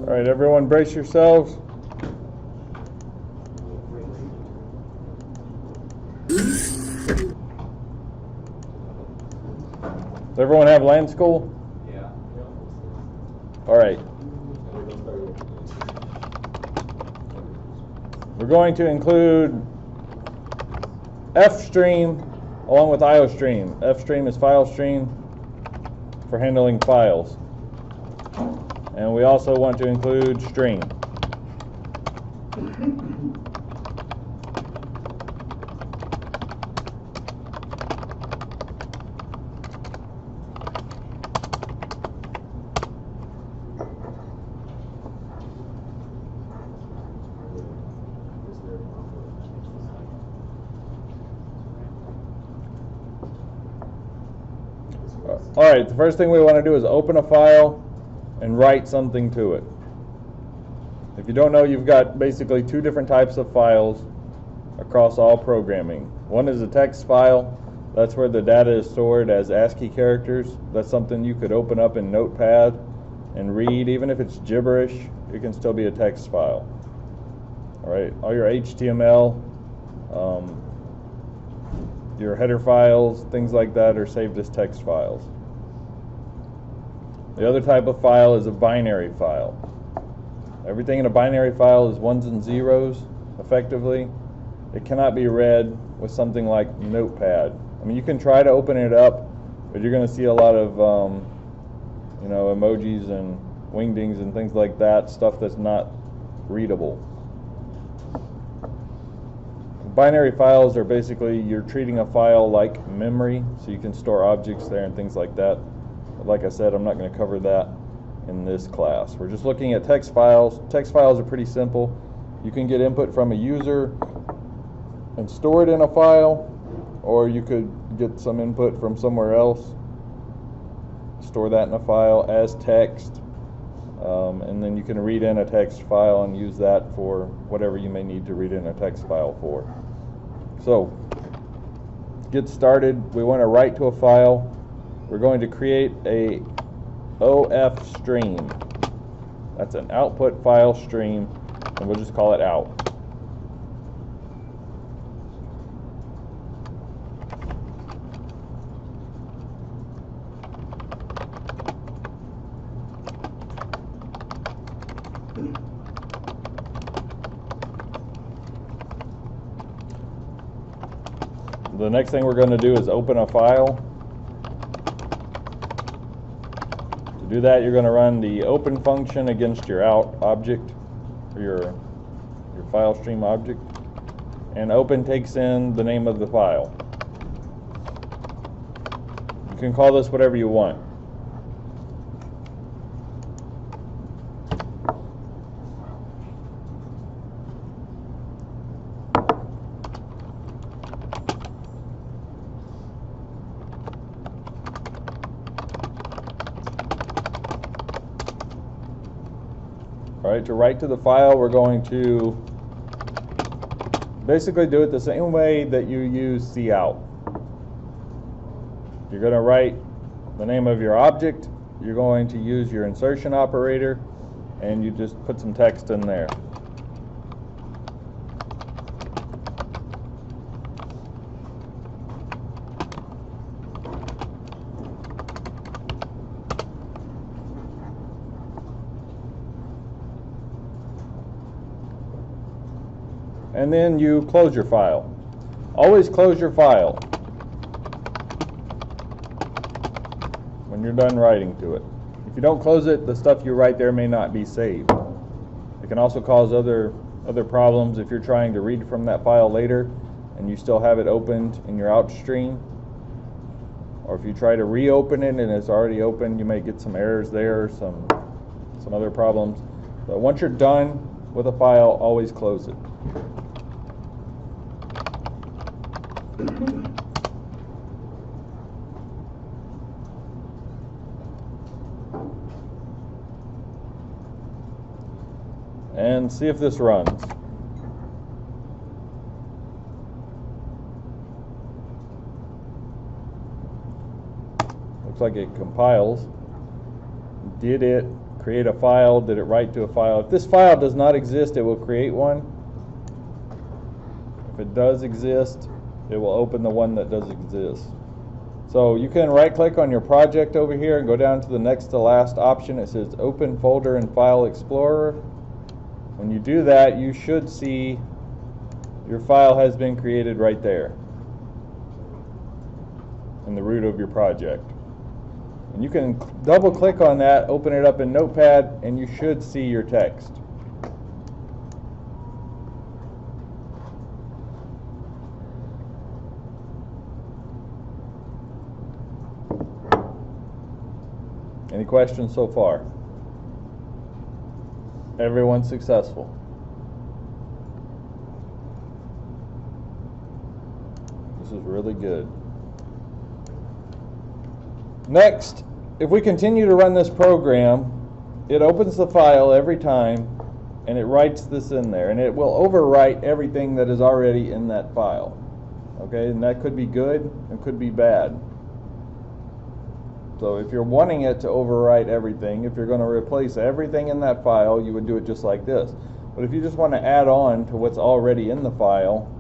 All right, everyone brace yourselves. Does everyone have land school? Yeah. All right. We're going to include F-stream along with IO-stream. F-stream is file stream for handling files. And we also want to include stream. All right, the first thing we want to do is open a file and write something to it. If you don't know, you've got basically two different types of files across all programming. One is a text file. That's where the data is stored as ASCII characters. That's something you could open up in Notepad and read. Even if it's gibberish, it can still be a text file. All right, all your HTML, your header files, things like that are saved as text files. The other type of file is a binary file. Everything in a binary file is ones and zeros, effectively. It cannot be read with something like Notepad. I mean, you can try to open it up, but you're going to see a lot of emojis and wingdings and things like that, stuff that's not readable. Binary files are basically, you're treating a file like memory, so you can store objects there and things like that. But like I said, I'm not going to cover that in this class. We're just looking at text files. Text files are pretty simple. You can get input from a user and store it in a file, or you could get some input from somewhere else, store that in a file as text, and then you can read in a text file and use that for whatever you may need to read in a text file for. So, to get started, we want to write to a file. We're going to create a OF stream. That's an output file stream, and we'll just call it out. The next thing we're going to do is open a file. To do that, you're going to run the open function against your out object, or your file stream object, and open takes in the name of the file. You can call this whatever you want. All right, to write to the file, we're going to basically do it the same way that you use cout. You're going to write the name of your object. You're going to use your insertion operator, and you just put some text in there. And then you close your file. Always close your file when you're done writing to it. If you don't close it, the stuff you write there may not be saved. It can also cause other problems if you're trying to read from that file later and you still have it opened in your out stream. Or if you try to reopen it and it's already open, you may get some errors there, some other problems. But once you're done with a file, always close it. And see if this runs. Looks like it compiles. Did it create a file. Did it write to a file? If this file does not exist, it will create one. If it does exist, it will open the one that does exist. So you can right click on your project over here and go down to the next to last option. It says Open Folder in File Explorer. When you do that, you should see your file has been created right there in the root of your project. And you can double click on that, open it up in Notepad, and you should see your text. Any questions so far? Everyone's successful. This is really good. Next, if we continue to run this program, it opens the file every time and it writes this in there, and it will overwrite everything that is already in that file. Okay, and that could be good and could be bad. So if you're wanting it to overwrite everything, if you're going to replace everything in that file, you would do it just like this. But if you just want to add on to what's already in the file,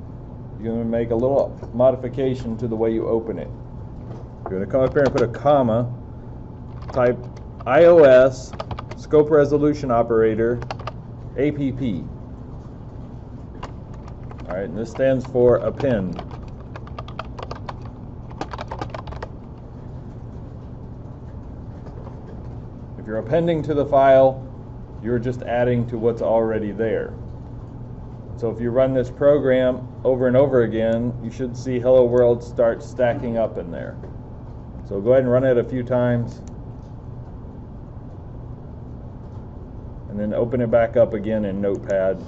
you're going to make a little modification to the way you open it. You're going to come up here and put a comma, type iOS scope resolution operator APP. Alright, and this stands for append. If you're appending to the file, you're just adding to what's already there. So if you run this program over and over again, you should see Hello World start stacking up in there. So go ahead and run it a few times, and then open it back up again in Notepad.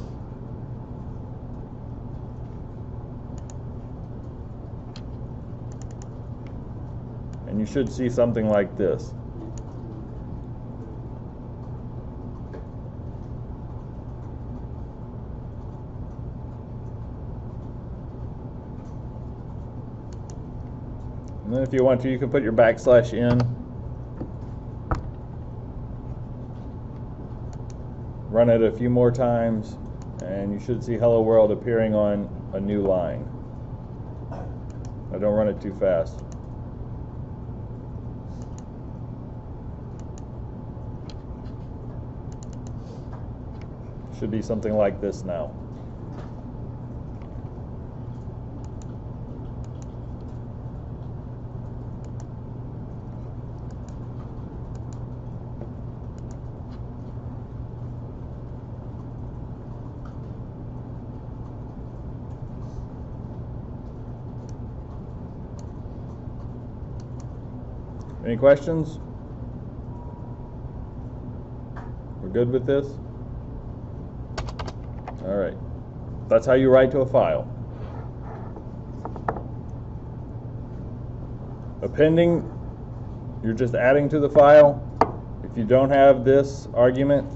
And you should see something like this. And then if you want to, you can put your backslash in. Run it a few more times, and you should see Hello World appearing on a new line. Now don't run it too fast. Should be something like this now. Any questions? We're good with this? All right. That's how you write to a file. Appending, you're just adding to the file. If you don't have this argument,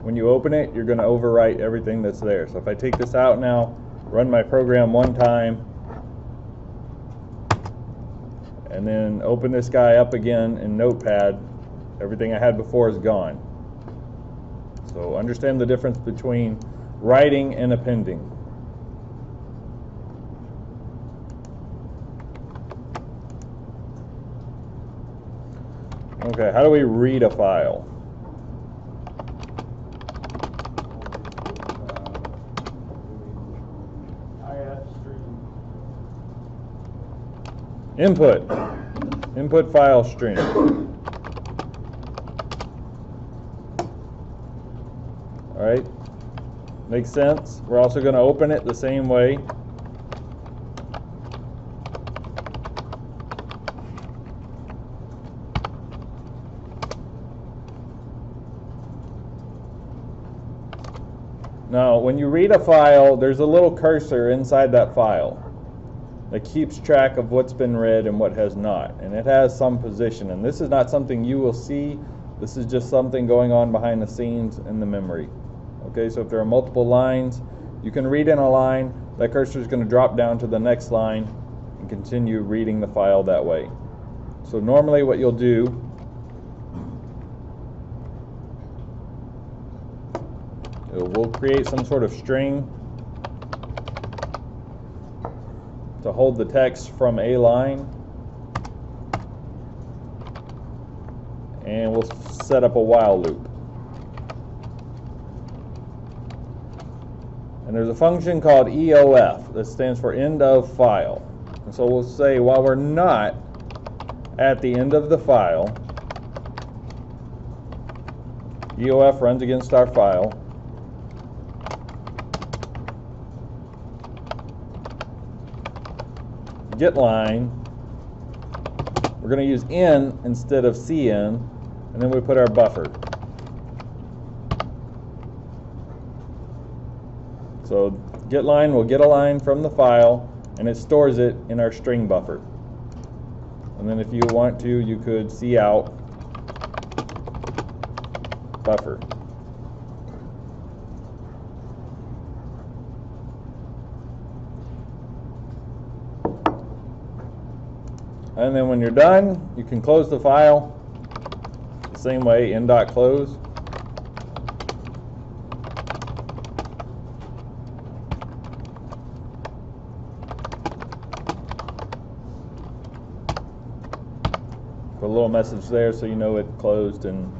when you open it, you're going to overwrite everything that's there. So if I take this out now, run my program one time, and then open this guy up again in Notepad, everything I had before is gone. So understand the difference between writing and appending. Okay, how do we read a file? Input file stream. Alright, makes sense. We're also going to open it the same way. Now, when you read a file, there's a little cursor inside that file that keeps track of what's been read and what has not, and it has some position, and this is not something you will see. This is just something going on behind the scenes in the memory. Okay, so if there are multiple lines, you can read in a line, that cursor is going to drop down to the next line and continue reading the file that way. So normally what you'll do We'll create some sort of string to hold the text from a line, and we'll set up a while loop. And there's a function called EOF that stands for end of file. And so we'll say while we're not at the end of the file, EOF runs against our file. Get line, we're going to use in instead of cin, and then we put our buffer. So get line will get a line from the file, and it stores it in our string buffer. And then if you want to, you could cout buffer. And then when you're done, you can close the file the same way, end.close. Put a little message there so you know it closed and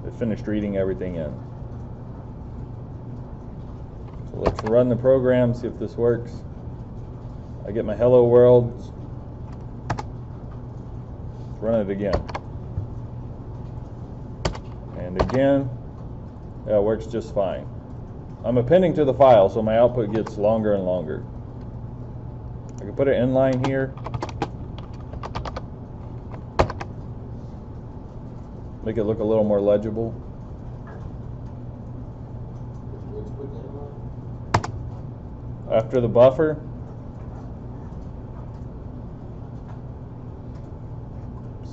it finished reading everything in. So let's run the program, see if this works. I get my hello world. Run it again. And again. Yeah, it works just fine. I'm appending to the file, so my output gets longer and longer. I can put an inline here. Make it look a little more legible. After the buffer.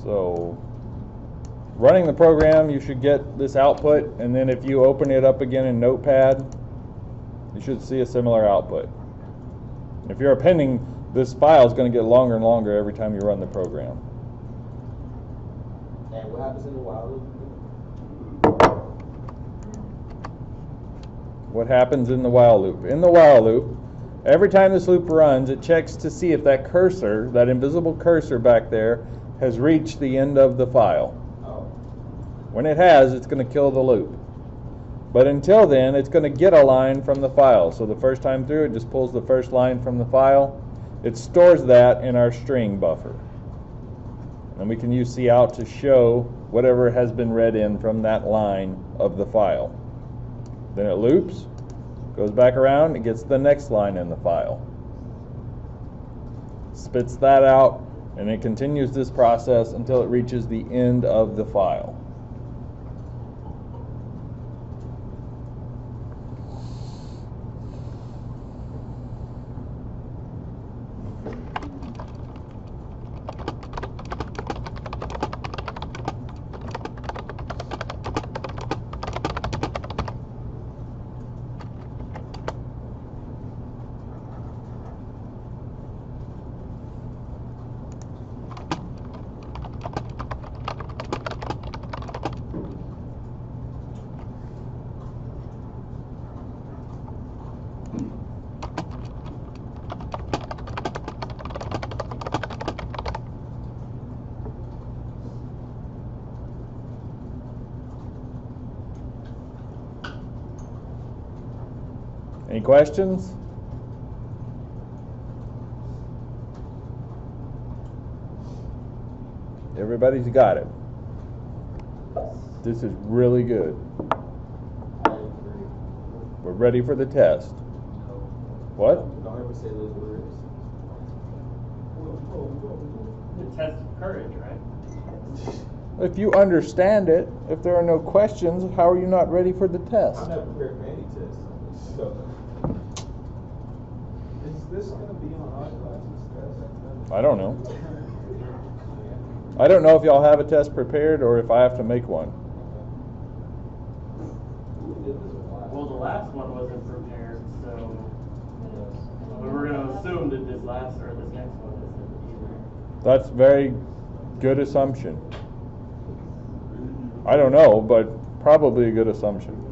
So running the program, you should get this output, and then if you open it up again in Notepad, you should see a similar output. If you're appending, this file is going to get longer and longer every time you run the program. And what happens in the while loop? What happens in the while loop? In the while loop, every time this loop runs, it checks to see if that cursor, that invisible cursor back there, has reached the end of the file. Oh. When it has, it's going to kill the loop. But until then, it's going to get a line from the file. So the first time through, it just pulls the first line from the file. It stores that in our string buffer. And we can use cout to show whatever has been read in from that line of the file. Then it loops, goes back around, and gets the next line in the file. Spits that out, and it continues this process until it reaches the end of the file. Any questions? Everybody's got it. This is really good. We're ready for the test. What? Don't ever say those words. The test of courage, right? If you understand it, if there are no questions, how are you not ready for the test? I'm not prepared for any test. So. Is this going to be on our classes test? I don't know. I don't know if y'all have a test prepared or if I have to make one. Well, the last one wasn't prepared, so we're going to assume that this last or this next one isn't either. That's very good assumption. I don't know, but probably a good assumption.